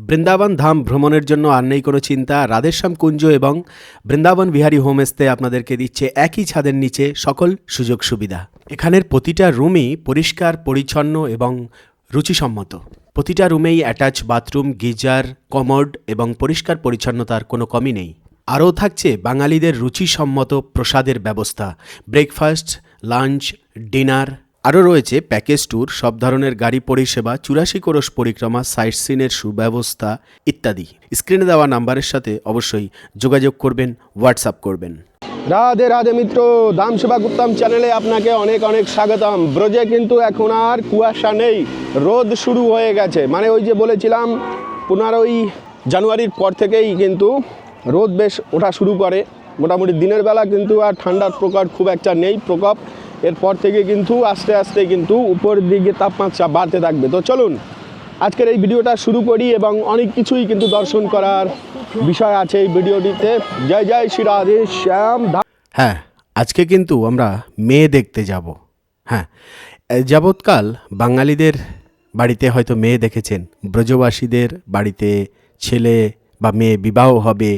বৃন্দাবন ধাম ভ্রমণের জন্য আর নেই কোনো চিন্তা। রাধেশ্যাম কুঞ্জ এবং বৃন্দাবন বিহারী হোমস্টে আপনাদেরকে দিচ্ছে একই ছাদের নিচে সকল সুযোগ সুবিধা। এখানের প্রতিটা রুমই পরিষ্কার পরিচ্ছন্ন এবং রুচিসম্মত। প্রতিটা রুমেই অ্যাটাচ বাথরুম, গিজার, কমোড এবং পরিষ্কার পরিচ্ছন্নতার কোনো কমি নেই। আরও থাকছে বাঙালিদের রুচিসম্মত প্রসাদের ব্যবস্থা, ব্রেকফাস্ট, লাঞ্চ, ডিনার। আরও রয়েছে প্যাকেজ ট্যুর, সব ধরনের গাড়ি পরিষেবা, 84 কোরস পরিক্রমা, সাইট সিনের সুব্যবস্থা ইত্যাদি। স্ক্রিনে দেওয়া নাম্বারের সাথে অবশ্যই যোগাযোগ করবেন, হোয়াটসঅ্যাপ করবেন। রাধে রাধে মিত্র, দাম সেবা গুপ্তম চ্যানেলে আপনাকে অনেক অনেক স্বাগতম। ব্রজে কিন্তু এখন আর কুয়াশা নেই, রোদ শুরু হয়ে গেছে। মানে ওই যে বলেছিলাম 15ই জানুয়ারির পর থেকেই কিন্তু রোদ বেশ ওঠা শুরু করে। মোটামুটি দিনের বেলা কিন্তু আর ঠান্ডার প্রকোপ খুব একটা নেই প্রকোপ। এরপর থেকে কিন্তু আস্তে আস্তে কিন্তু উপরের দিকে তাপমাত্রা বাড়তে থাকবে। তো চলুন আজকের এই ভিডিওটা শুরু করি, এবং অনেক কিছুই কিন্তু দর্শন করার বিষয় আছে এই ভিডিওটিতে। জয় জয় শ্রী রাধে শ্যাম। হ্যাঁ, আজকে কিন্তু আমরা মেয়ে দেখতে যাব। হ্যাঁ, যাবৎকাল বাঙালিদের বাড়িতে হয়তো মেয়ে দেখেছেন, ব্রজবাসীদের বাড়িতে ছেলে বা মেয়ে বিবাহ হবে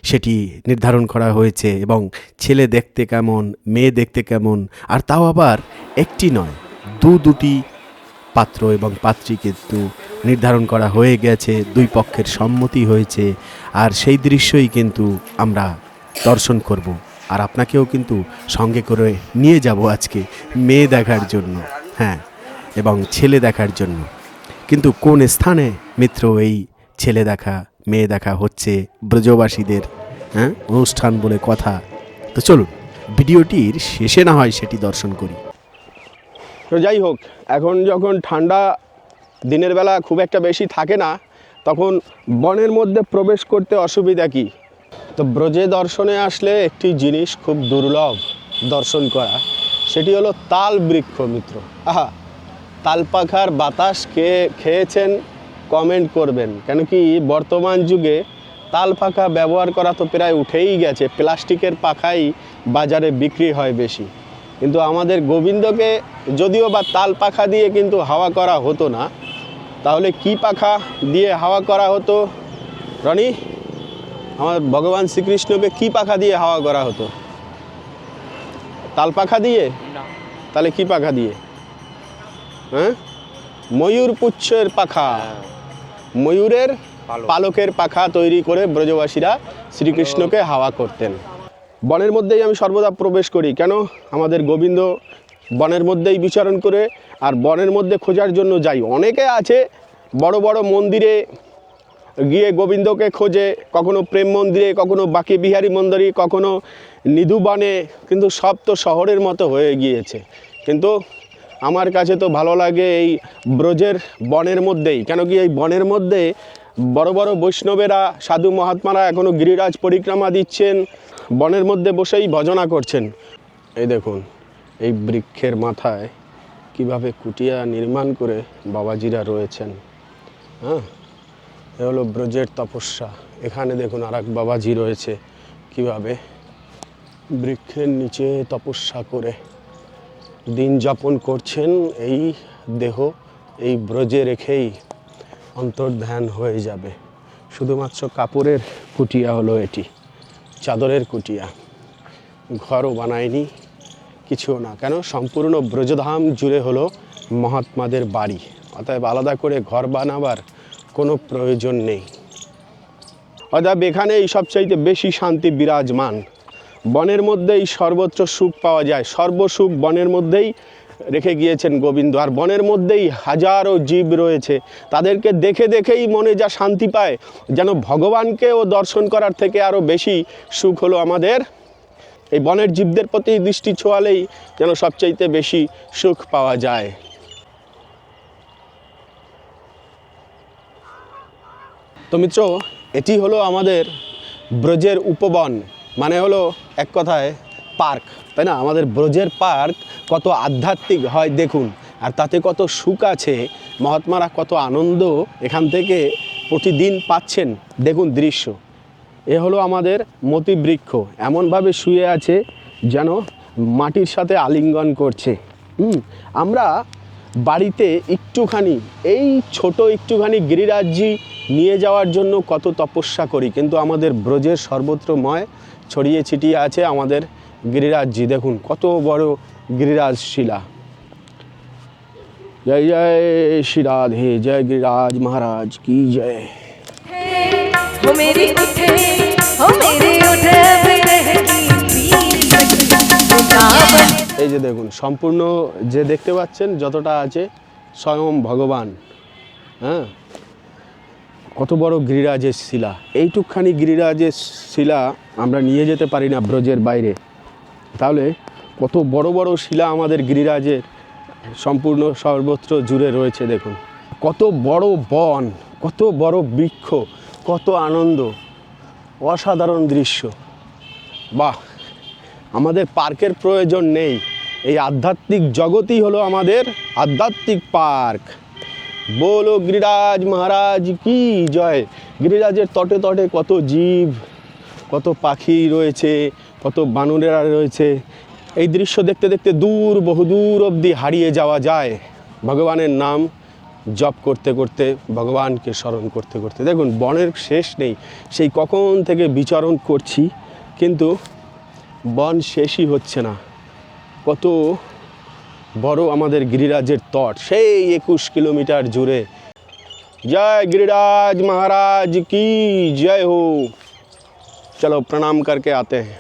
সেটি নির্ধারণ করা হয়েছে, এবং ছেলে দেখতে কেমন, মেয়ে দেখতে কেমন, আর তাও আবার একটি নয়, দুটি পাত্র এবং পাত্রী কিন্তু নির্ধারণ করা হয়ে গেছে, দুই পক্ষের সম্মতি হয়েছে। আর সেই দৃশ্যই কিন্তু আমরা দর্শন করব, আর আপনাকেও কিন্তু সঙ্গে করে নিয়ে যাব আজকে মেয়ে দেখার জন্য। হ্যাঁ, এবং ছেলে দেখার জন্য। কিন্তু কোন স্থানে মিত্র এই ছেলে দেখা মেয়ে দেখা হচ্ছে ব্রজবাসীদের অনুষ্ঠান বলে কথা। তো চলুন ভিডিওটির শেষে না হয় সেটি দর্শন করি। তো যাই হোক, এখন যখন ঠান্ডা দিনের বেলা খুব একটা বেশি থাকে না, তখন বনের মধ্যে প্রবেশ করতে অসুবিধা কি? তো ব্রজে দর্শনে আসলে একটি জিনিস খুব দুর্লভ দর্শন করা, সেটি হলো তাল বৃক্ষ মিত্র। আহা, তাল পাখার বাতাস খেয়েছেন? কমেন্ট করবেন। কেন কি বর্তমান যুগে তাল পাখা ব্যবহার করা তো প্রায় উঠেই গেছে, প্লাস্টিকের পাখাই বাজারে বিক্রি হয় বেশি। কিন্তু আমাদের গোবিন্দকে যদিও বা তাল পাখা দিয়ে কিন্তু হাওয়া করা হতো না, তাহলে কি পাখা দিয়ে হাওয়া করা হতো রনি? আমার ভগবান শ্রীকৃষ্ণকে কি পাখা দিয়ে হাওয়া করা হতো? তাল পাখা দিয়ে? তাহলে কি পাখা দিয়ে? হ্যাঁ, ময়ূর পুচ্ছের পাখা, ময়ূরের পালকের পাখা তৈরি করে ব্রজবাসীরা শ্রীকৃষ্ণকে হাওয়া করতেন। বনের মধ্যেই আমি সর্বদা প্রবেশ করি। কেন? আমাদের গোবিন্দ বনের মধ্যেই বিচরণ করে, আর বনের মধ্যে খোঁজার জন্য যাই। অনেকে আছে বড় বড় মন্দিরে গিয়ে গোবিন্দকে খোঁজে, কখনো প্রেম মন্দিরে, কখনো বাঁকে বিহারী মন্দিরে, কখনো নিধুবনে, কিন্তু সব তো শহরের মতো হয়ে গিয়েছে। কিন্তু আমার কাছে তো ভালো লাগে এই ব্রজের বনের মধ্যেই। কেন কি এই বনের মধ্যে বড় বড় বৈষ্ণবেরা, সাধু মহাত্মারা এখনও গিরিরাজ পরিক্রমা দিচ্ছেন, বনের মধ্যে বসেই ভজনা করছেন। এই দেখুন, এই বৃক্ষের মাথায় কিভাবে কুটিয়া নির্মাণ করে বাবাজিরা রয়েছেন। হ্যাঁ, এ হলো ব্রজের তপস্যা। এখানে দেখুন আর এক বাবাজি রয়েছে, কিভাবে বৃক্ষের নিচে তপস্যা করে দিন যাপন করছেন। এই দেহ এই ব্রজে রেখেই অন্তর্ধান হয়ে যাবে। শুধুমাত্র কাপড়ের কুটিয়া হলো এটি, চাদরের কুটিয়া, ঘরও বানায়নি, কিছুও না। কেন? সম্পূর্ণ ব্রজধাম জুড়ে হলো মহাত্মাদের বাড়ি, অতএব আলাদা করে ঘর বানাবার কোনো প্রয়োজন নেই। অতএব এখানেই সবচাইতে বেশি শান্তি বিরাজমান। বনের মধ্যেই সর্বত্র সুখ পাওয়া যায়, সর্বসুখ বনের মধ্যেই রেখে গিয়েছেন গোবিন্দ। আর বনের মধ্যেই হাজারো জীব রয়েছে, তাদেরকে দেখে দেখেই মনে যা শান্তি পায়, যেন ভগবানকেও দর্শন করার থেকে আরও বেশি সুখ হলো আমাদের এই বনের জীবদের প্রতি দৃষ্টি ছোঁয়ালেই যেন সবচাইতে বেশি সুখ পাওয়া যায়। তো মিত্র, এটি হলো আমাদের ব্রজের উপবন, মানে হলো এক কথায় পার্ক, তাই না? আমাদের ব্রজের পার্ক কত আধ্যাত্মিক হয় দেখুন, আর তাতে কত সুখ আছে। মহাত্মারা কত আনন্দ এখান থেকে প্রতিদিন পাচ্ছেন। দেখুন দৃশ্য, এ হলো আমাদের মতি বৃক্ষ, এমনভাবে শুয়ে আছে যেন মাটির সাথে আলিঙ্গন করছে। আমরা বাড়িতে একটুখানি এই ছোট একটুখানি গিরিরাজজি নিয়ে যাওয়ার জন্য কত তপস্যা করি, কিন্তু আমাদের ব্রজের সর্বত্রময় ছড়িয়ে ছিটিয়ে আছে আমাদের গিরিরাজজি। দেখুন কত বড় গিরিরাজ শিলা। জয় জয় শ্রী রাধে, জয় गिरिराज महाराज की जय। हो मेरी उठे विरह की पीर सखी वृंदावन। এই যে দেখুন সম্পূর্ণ যে দেখতে পাচ্ছেন যতটা আছে স্বয়ং ভগবান। হ্যাঁ, কত বড় গিরিরাজের শিলা। এইটুকখানি গিরিরাজের শিলা আমরা নিয়ে যেতে পারি না ব্রজের বাইরে, তাহলে কত বড় বড় শিলা আমাদের গিরিরাজের সম্পূর্ণ সর্বত্র জুড়ে রয়েছে। দেখুন কত বড় বন, কত বড় বৃক্ষ, কত আনন্দ, অসাধারণ দৃশ্য। বাহ, আমাদের পার্কের প্রয়োজন নেই, এই আধ্যাত্মিক জগতই হলো আমাদের আধ্যাত্মিক পার্ক। বলো গিরিরাজ মহারাজ কি জয়। গিরিরাজের তটে তটে কত জীব, কত পাখি রয়েছে, কত বানরেরা রয়েছে। এই দৃশ্য দেখতে দেখতে দূর বহুদূর অবধি হারিয়ে যাওয়া যায় ভগবানের নাম জপ করতে করতে, ভগবানকে স্মরণ করতে করতে। দেখুন বনের শেষ নেই, সেই কখন থেকে বিচরণ করছি কিন্তু বন শেষই হচ্ছে না। কত বড় আমাদের গিরিরাজের তট, সেই 21 কিলোমিটার জুড়ে। जय गिरिराज महाराज की जय हो। चलो प्रणाम करके आते हैं।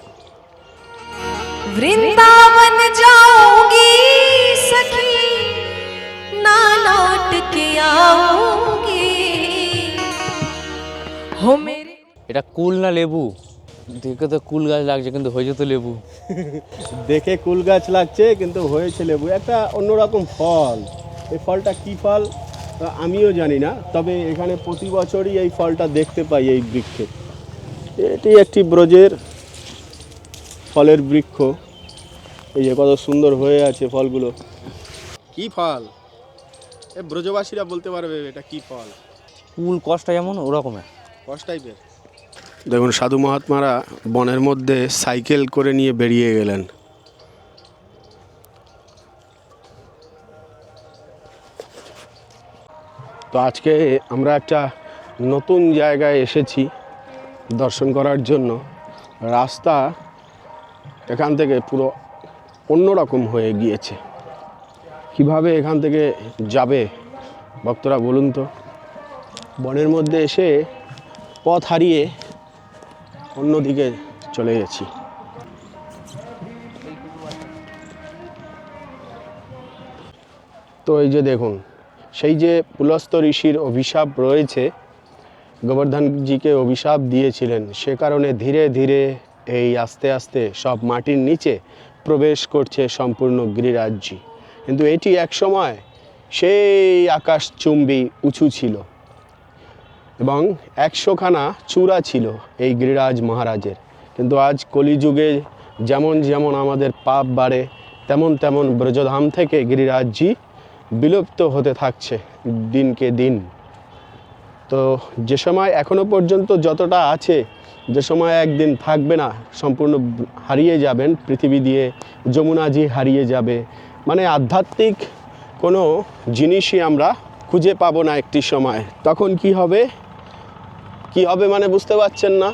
वृंदावन जाऊंगी सखी ना लौट के आऊंगी हो मेरे। এটা কুল না লেবু? দেখে তো কুল গাছ লাগছে কিন্তু হয়েছে তো লেবু। দেখে কুল গাছ লাগছে কিন্তু হয়েছে লেবু। একটা অন্যরকম ফল। এই ফলটা কি ফল আমিও জানি না, তবে এখানে প্রতি বছরই এই ফলটা দেখতে পাই এই বৃক্ষে। এটি একটি ব্রজের ফলের বৃক্ষ। এই যে কত সুন্দর হয়ে আছে ফলগুলো। কি ফল? এ ব্রজবাসীরা বলতে পারবে এটা কি ফল। কুল কষ্ট যেমন ওরকমের কস টাইপের। দেখুন সাধু মহাত্মারা বনের মধ্যে সাইকেল করে নিয়ে বেরিয়ে গেলেন। তো আজকে আমরা একটা নতুন জায়গায় এসেছি দর্শন করার জন্য। রাস্তা এখান থেকে পুরো অন্যরকম হয়ে গিয়েছে। কিভাবে এখান থেকে যাবে ভক্তরা বলুন তো। বনের মধ্যে এসে পথ হারিয়ে অন্যদিকে চলে গেছি। তো এই যে দেখুন সেই যে পুলস্ত ঋষির অভিশাপ রয়েছে, গোবর্ধনজিকে অভিশাপ দিয়েছিলেন, সে কারণে ধীরে ধীরে এই আস্তে আস্তে সব মাটির নিচে প্রবেশ করছে সম্পূর্ণ গিরিরাজজি। কিন্তু এটি একসময় সেই আকাশচুম্বী উঁচু ছিল এবং 100খানা চূড়া ছিল এই গিরিরাজ মহারাজের। কিন্তু আজ কলিযুগে যেমন যেমন আমাদের পাপ বাড়ে তেমন তেমন ব্রজধাম থেকে গিরিরাজজি বিলুপ্ত হতে থাকছে দিনকে দিন। তো যে সময় এখনো পর্যন্ত যতটা আছে, যে সময় একদিন থাকবে না, সম্পূর্ণ হারিয়ে যাবেন পৃথিবী দিয়ে, যমুনাজি হারিয়ে যাবে, মানে আধ্যাত্মিক কোনো জিনিসই আমরা খুঁজে পাবো না একটি সময়। তখন কি হবে? কি হবে মানে বুঝতে পারছেন না?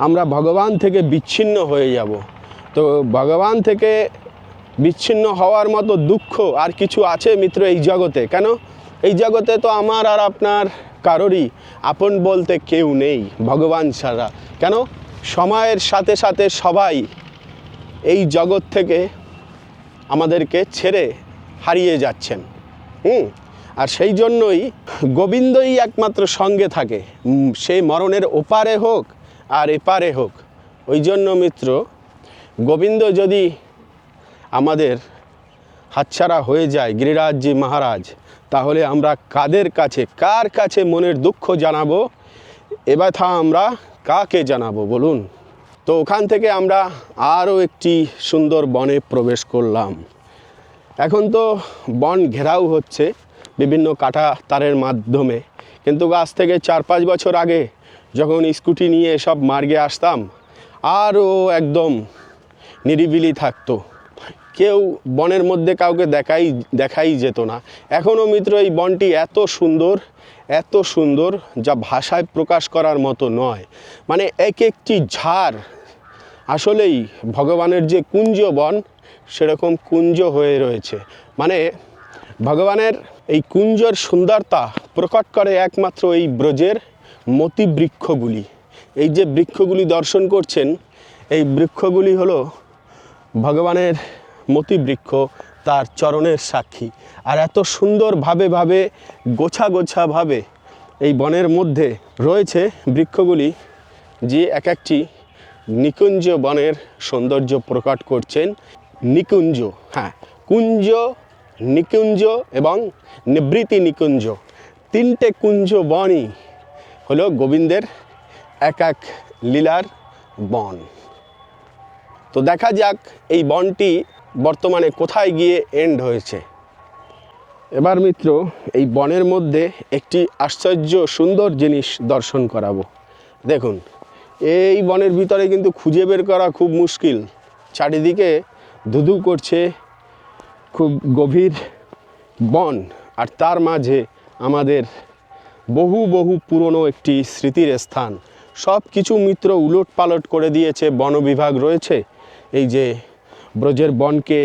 আমরা ভগবান থেকে বিচ্ছিন্ন হয়ে যাব। তো ভগবান থেকে বিচ্ছিন্ন হওয়ার মতো দুঃখ আর কিছু আছে মিত্র এই জগতে? কেন এই জগতে তো আমার আর আপনার কারোরই আপন বলতে কেউ নেই ভগবান ছাড়া। কেন সময়ের সাথে সাথে সবাই এই জগৎ থেকে আমাদেরকে ছেড়ে হারিয়ে যাচ্ছেন। আর সেই জন্যই গোবিন্দই একমাত্র সঙ্গে থাকে, সে মরণের ওপারে হোক আর এপারে হোক। ওই জন্য মিত্র গোবিন্দ যদি আমাদের হাতছাড়া হয়ে যায় গিরিরাজজি মহারাজ, তাহলে আমরা কার কাছে মনের দুঃখ জানাবো? এ ব্যথা আমরা কাকে জানাবো বলুন? তো ওখান থেকে আমরা আরও একটি সুন্দর বনে প্রবেশ করলাম। এখন তো বন ঘেরাও হচ্ছে বিভিন্ন কাটা তারের মাধ্যমে, কিন্তু আজ থেকে 4-5 বছর আগে যখন স্কুটি নিয়ে সব মার্গে আসতাম আরও একদম নিরিবিলি থাকতো। কেউ বনের মধ্যে কাউকে দেখাই যেত না। এখনও মিত্র এই বনটি এত সুন্দর যা ভাষায় প্রকাশ করার মতো নয়। মানে এক একটি ঝাড় আসলেই ভগবানের যে কুঞ্জ বন সেরকম কুঞ্জ হয়ে রয়েছে। মানে ভগবানের এই কুঞ্জর সুন্দরতা প্রকট করে একমাত্র এই ব্রজের মতি বৃক্ষগুলি। এই যে বৃক্ষগুলি দর্শন করছেন, এই বৃক্ষগুলি হলো ভগবানের মতি বৃক্ষ, তার চরণের সাক্ষী। আর এত সুন্দরভাবে গোছাভাবে এই বনের মধ্যে রয়েছে বৃক্ষগুলি, যে এক একটি নিকুঞ্জ বনের সৌন্দর্য প্রকট করছেন। নিকুঞ্জ, হ্যাঁ, কুঞ্জ, নিকুঞ্জ এবং নিবৃত্তি নিকুঞ্জ, তিনটে কুঞ্জ বনই হলো গোবিন্দের এক এক লীলার বন। তো দেখা যাক এই বনটি বর্তমানে কোথায় গিয়ে এন্ড হয়েছে। এবার মিত্র এই বনের মধ্যে একটি আশ্চর্য সুন্দর জিনিস দর্শন করাবো। দেখুন, এই বনের ভিতরে কিন্তু খুঁজে বের করা খুব মুশকিল। চারিদিকে ধুধু করছে, খুব গভীর বন, আর তার মাঝে আমাদের বহু পুরনো একটি স্মৃতির স্থান। সব কিছু মিত্র উলট পালট করে দিয়েছে বন বিভাগ রয়েছে। এই যে ব্রজের বনকে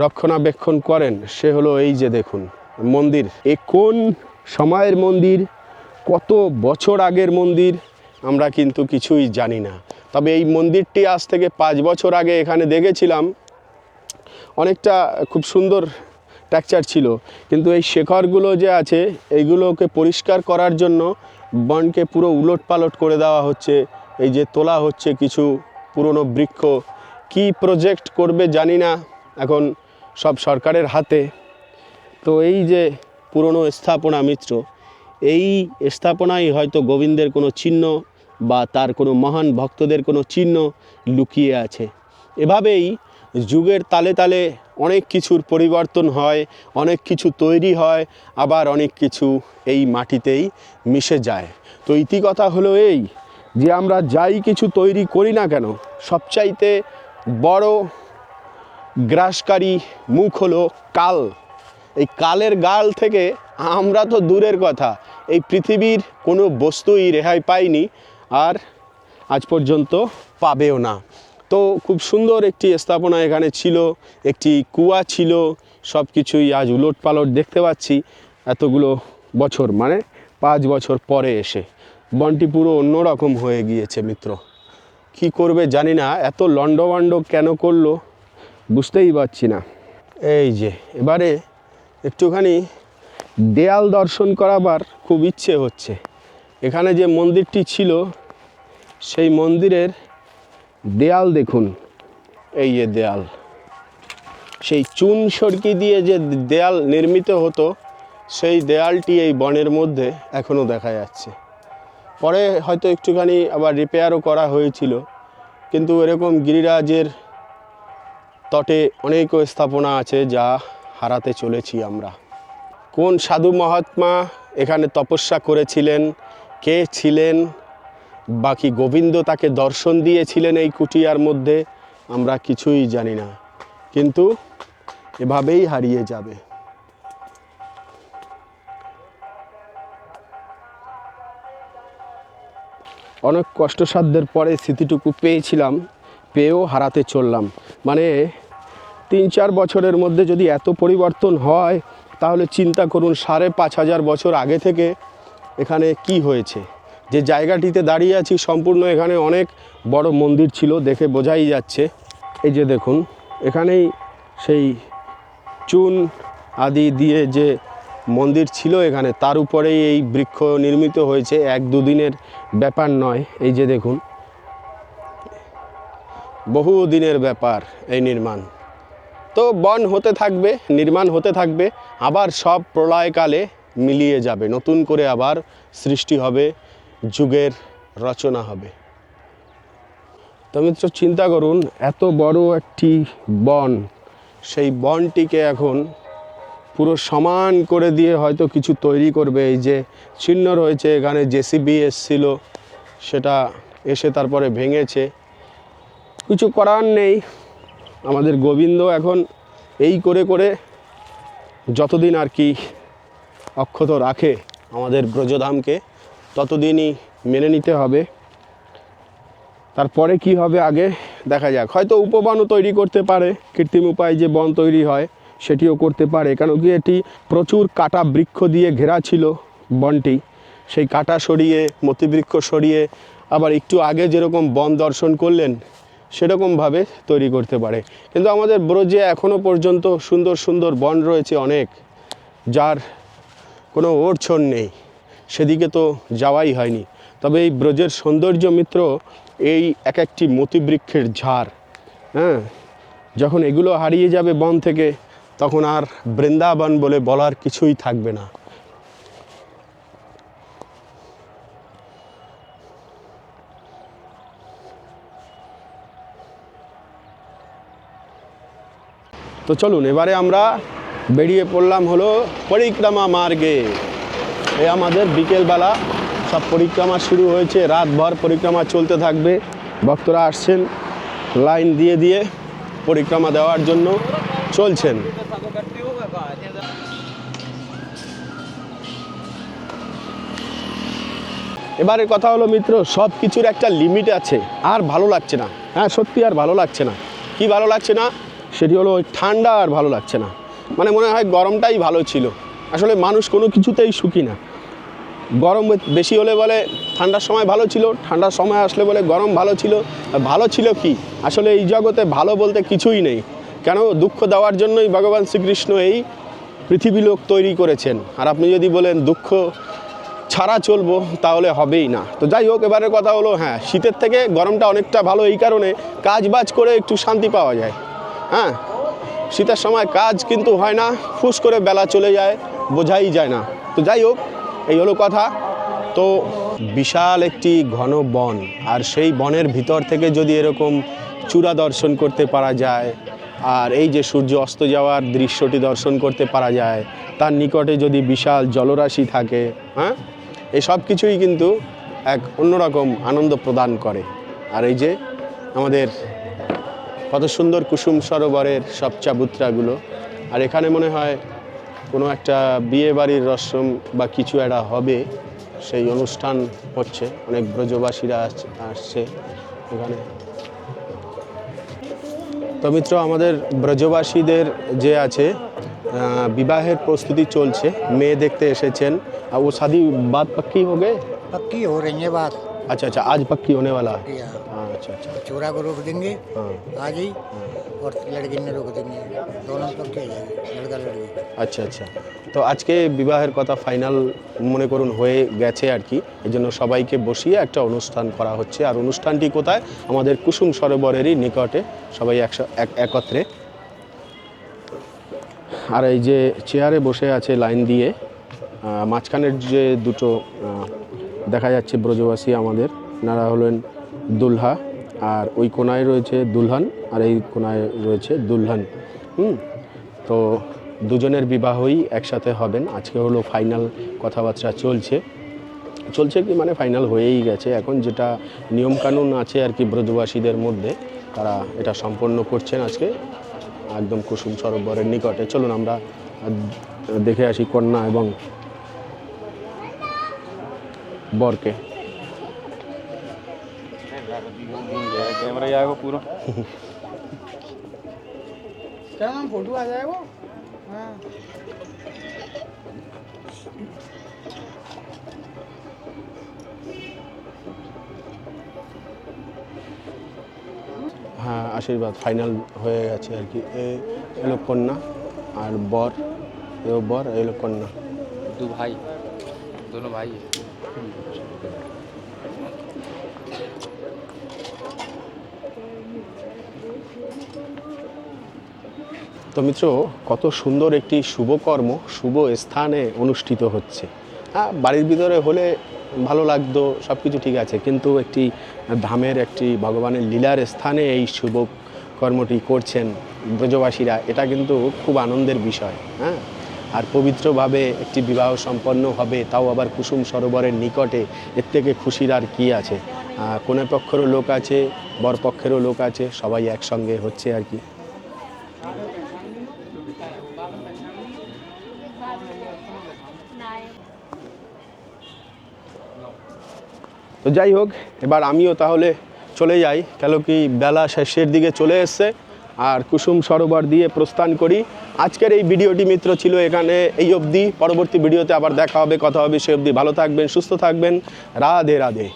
রক্ষণাবেক্ষণ করেন সে হলো এই যে দেখুন মন্দির। এ কোন সময়ের মন্দির, কত বছর আগের মন্দির আমরা কিন্তু কিছুই জানি না। তবে এই মন্দিরটি আজ থেকে 5 বছর আগে এখানে দেখেছিলাম, অনেকটা খুব সুন্দর টেক্সচার ছিল, কিন্তু এই শেখরগুলো যে আছে এইগুলোকে পরিষ্কার করার জন্য বনকে পুরো উলট পালট করে দেওয়া হচ্ছে। এই যে তোলা হচ্ছে কিছু পুরনো বৃক্ষ, কি প্রজেক্ট করবে জানি না, এখন সব সরকারের হাতে। তো এই যে পুরনো স্থাপনা মিত্র, এই স্থাপনায় হয়তো গোবিন্দের কোনো চিহ্ন বা তার কোনো মহান ভক্তদের কোনো চিহ্ন লুকিয়ে আছে। এভাবেই যুগের তালে তালে অনেক কিছুর পরিবর্তন হয়, অনেক কিছু তৈরি হয়, আবার অনেক কিছু এই মাটিতেই মিশে যায়। তো ইতিকথা হলো এই যে আমরা যাই কিছু তৈরি করি না কেন, সবচাইতে বড় গ্রাসকারী মুখ হলো কাল। এই কালের গাল থেকে আমরা তো দূরের কথা, এই পৃথিবীর কোনো বস্তুই রেহাই পায়নি, আর আজ পর্যন্ত পাবেও না। তো খুব সুন্দর একটি স্থাপনা এখানে ছিল, একটি কুয়া ছিল, সব কিছুই আজ উলট পালট দেখতে পাচ্ছি এতগুলো বছর, মানে 5 বছর পরে এসে বনটি পুরো অন্যরকম হয়ে গিয়েছে মিত্র। কি করবে জানি না, এত লণ্ডভণ্ড কেন করলো বুঝতেই পারছি না। এই যে এবারে একটুখানি দেয়াল দর্শন করাবার খুব ইচ্ছে হচ্ছে। এখানে যে মন্দিরটি ছিল সেই মন্দিরের দেয়াল দেখুন, এই যে দেয়াল, সেই চুন সরকি দিয়ে যে দেয়াল নির্মিত হতো সেই দেয়ালটি এই বনের মধ্যে এখনও দেখা যাচ্ছে। পরে হয়তো একটুখানি আবার রিপেয়ারও করা হয়েছিল, কিন্তু এরকম গিরিরাজের তটে অনেক স্থাপনা আছে যা হারাতে চলেছি আমরা। কোন সাধু মহাত্মা এখানে তপস্যা করেছিলেন, কে ছিলেন, বাকি গোবিন্দ তাকে দর্শন দিয়েছিলেন এই কুটিয়ার মধ্যে, আমরা কিছুই জানি না, কিন্তু এভাবেই হারিয়ে যাবে। অনেক কষ্টসাধ্যের পরে স্মৃতিটুকু পেয়েছিলাম, পেয়েও হারাতে চললাম। মানে 3-4 বছরের মধ্যে যদি এত পরিবর্তন হয় তাহলে চিন্তা করুন 5,500 বছর আগে থেকে এখানে কি হয়েছে। যে জায়গাটিতে দাঁড়িয়ে আছি সম্পূর্ণ এখানে অনেক বড় মন্দির ছিল, দেখে বোঝাই যাচ্ছে। এই যে দেখুন, এখানেই সেই চুন আদি দিয়ে যে মন্দির ছিল এখানে, তার উপরেই এই বৃক্ষ নির্মিত হয়েছে, 1-2 দিনের ব্যাপার নয়। এই যে দেখুন, বহু দিনের ব্যাপার এই নির্মাণ। তো বন হতে থাকবে, নির্মাণ হতে থাকবে, আবার সব প্রলয়কালে মিলিয়ে যাবে, নতুন করে আবার সৃষ্টি হবে, যুগের রচনা হবে। তো মিত্র চিন্তা করুন, এত বড় একটি বন, সেই বনটিকে এখন পুরো সমান করে দিয়ে হয়তো কিছু তৈরি করবে। এই যে চিহ্ন রয়েছে এখানে, জেসিবি এসছিল, সেটা এসে তারপরে ভেঙেছে, কিছু করার নেই। আমাদের গোবিন্দ এখন এই করে করে যতদিন আর কি অক্ষত রাখে আমাদের ব্রজধামকে ততদিনই মেনে নিতে হবে। তারপরে কি হবে আগে দেখা যাক। হয়তো উপবনও তৈরি করতে পারে, কৃত্রিম উপায়ে যে বন তৈরি হয় সেটিও করতে পারে, কেন কি এটি প্রচুর কাটা বৃক্ষ দিয়ে ঘেরা ছিল বনটি। সেই কাটা সরিয়ে, মতিবৃক্ষ সরিয়ে আবার একটু আগে যেরকম বন দর্শন করলেন সেরকমভাবে তৈরি করতে পারে। কিন্তু আমাদের ব্রজে এখনও পর্যন্ত সুন্দর সুন্দর বন রয়েছে অনেক, যার কোনো ওড়ছড় নেই, সেদিকে তো যাওয়াই হয়নি। তবে এই ব্রজের সৌন্দর্য মিত্র এই এক একটি মতিবৃক্ষের ঝাড়। হ্যাঁ, যখন এগুলো হারিয়ে যাবে বন থেকে তখন আর বৃন্দাবন বলে বলার কিছুই থাকবে না। তো চলুন এবারে আমরা বেরিয়ে পড়লাম হলো পরিক্রমা মার্গে। এই আমাদের বিকেলবেলা সব পরিক্রমা শুরু হয়েছে, রাতভর পরিক্রমা চলতে থাকবে। ভক্তরা আসছেন লাইন দিয়ে দিয়ে পরিক্রমা দেওয়ার জন্য চলছেন। এবারের কথা হলো মিত্র, সব কিছুর একটা লিমিট আছে, আর ভালো লাগছে না। হ্যাঁ সত্যি আর ভালো লাগছে না। কি ভালো লাগছে না সেটি হলো ওই ঠান্ডা আর ভালো লাগছে না। মানে মনে হয় গরমটাই ভালো ছিল। আসলে মানুষ কোনো কিছুতেই সুখী না। গরম বেশি হলে বলে ঠান্ডার সময় ভালো ছিল, ঠান্ডার সময় আসলে বলে গরম ভালো ছিল। আর ভালো ছিল কি, আসলে এই জগতে ভালো বলতে কিছুই নেই। কেন, দুঃখ দেওয়ার জন্যই ভগবান শ্রীকৃষ্ণ এই পৃথিবী লোক তৈরি করেছেন। আর আপনি যদি বলেন দুঃখ ছাড়া চলবো তাহলে হবেই না। তো যাই হোক, এবারের কথা হলো হ্যাঁ, শীতের থেকে গরমটা অনেকটা ভালো এই কারণে কাজ বাজ করে একটু শান্তি পাওয়া যায়। হ্যাঁ, শীতের সময় কাজ কিন্তু হয় না, ফুস করে বেলা চলে যায়, বোঝাই যায় না। তো যাই হোক, এই হলো কথা। তো বিশাল একটি ঘন বন, আর সেই বনের ভিতর থেকে যদি এরকম চূড়া দর্শন করতে পারা যায়, আর এই যে সূর্য অস্ত যাওয়ার দৃশ্যটি দর্শন করতে পারা যায়, তার নিকটে যদি বিশাল জলরাশি থাকে, হ্যাঁ, এই সব কিছুই কিন্তু এক অন্যরকম আনন্দ প্রদান করে। আর এই যে আমাদের কত সুন্দর কুসুম সরোবরের সব চাবুত্রাগুলো, আর এখানে মনে হয় কোনো একটা বিয়ে বাড়ির রসম বা কিছু একটা হবে, সেই অনুষ্ঠান হচ্ছে। অনেক ব্রজবাসীরা আসছে এখানে। তো মিত্র, আমাদের ব্রজবাসীদের যে আছে বিবাহের প্রস্তুতি চলছে, মেয়ে দেখতে এসেছেন। আর ও শাদি বাত पक्की हो गए? पक्की हो रही है बात। अच्छा अच्छा, आज पक्की होने वाला है। या हाँ, अच्छा अच्छा। छोरा को रोक देंगे हाँ आज ही, और लड़की ने रोक देंगे, दोनों पक्के हो जाएंगे, लड़का लड़की। আচ্ছা আচ্ছা। তো আজকে বিবাহের কথা ফাইনাল মনে করুন হয়ে গেছে আর কি। এই জন্য সবাইকে বসিয়ে একটা অনুষ্ঠান করা হচ্ছে। আর অনুষ্ঠানটি কোথায়? আমাদের কুসুম সরোবরেরই নিকটে, সবাই একত্রে। আর এই যে চেয়ারে বসে আছে লাইন দিয়ে, মাঝখানের যে দুটো দেখা যাচ্ছে ব্রজবাসী আমাদের, নারা হলেন দুলহা, আর ওই কোনায় রয়েছে দুলহান, আর এই কোনায় রয়েছে দুলহান। তো দুজনের বিবাহই একসাথে হবেন। আজকে হলো ফাইনাল কথাবার্তা চলছে কি মানে ফাইনাল হয়েই গেছে। এখন যেটা নিয়মকানুন আছে আর কি ব্রজবাসীদের মধ্যে, তারা এটা সম্পন্ন করছেন আজকে একদম কুসুম সরোবরের নিকটে। চলুন আমরা দেখে আসি কন্যা এবং বরকে। कैमरा आएगा पूरा। क्या नाम फोटो आ जाएगा? हाँ। হ্যাঁ, আশীর্বাদ ফাইনাল হয়ে গেছে আর কি। এলো কন্যা আর বর, এও বর, এলো কন্যা। दो भाई, दोनों भाई है। তো মিত্র, কত সুন্দর একটি শুভকর্ম শুভ স্থানে অনুষ্ঠিত হচ্ছে। হ্যাঁ, বাড়ির ভিতরে হলে ভালো লাগতো, সব কিছু ঠিক আছে, কিন্তু একটি ধামের একটি ভগবানের লীলার স্থানে এই শুভ কর্মটি করছেন ব্রজবাসীরা, এটা কিন্তু খুব আনন্দের বিষয়। হ্যাঁ, আর পবিত্রভাবে একটি বিবাহ সম্পন্ন হবে, তাও আবার কুসুম সরোবরের নিকটে, এর থেকে খুশির আর কী আছে। কনে পক্ষেরও লোক আছে, বর পক্ষেরও লোক আছে, সবাই একসঙ্গে হচ্ছে আর কি। তো যাই হোক, এবার আমিও তাহলে চলে যাই, কেন কি বেলা শেষের দিকে চলে এসছে। আর কুসুম সরোবর দিয়ে প্রস্থান করি। আজকের এই ভিডিওটি মিত্র ছিল এখানে এই অবধি। পরবর্তী ভিডিওতে আবার দেখা হবে, কথা হবে। সে অবধি ভালো থাকবেন, সুস্থ থাকবেন। রাধে রাধে।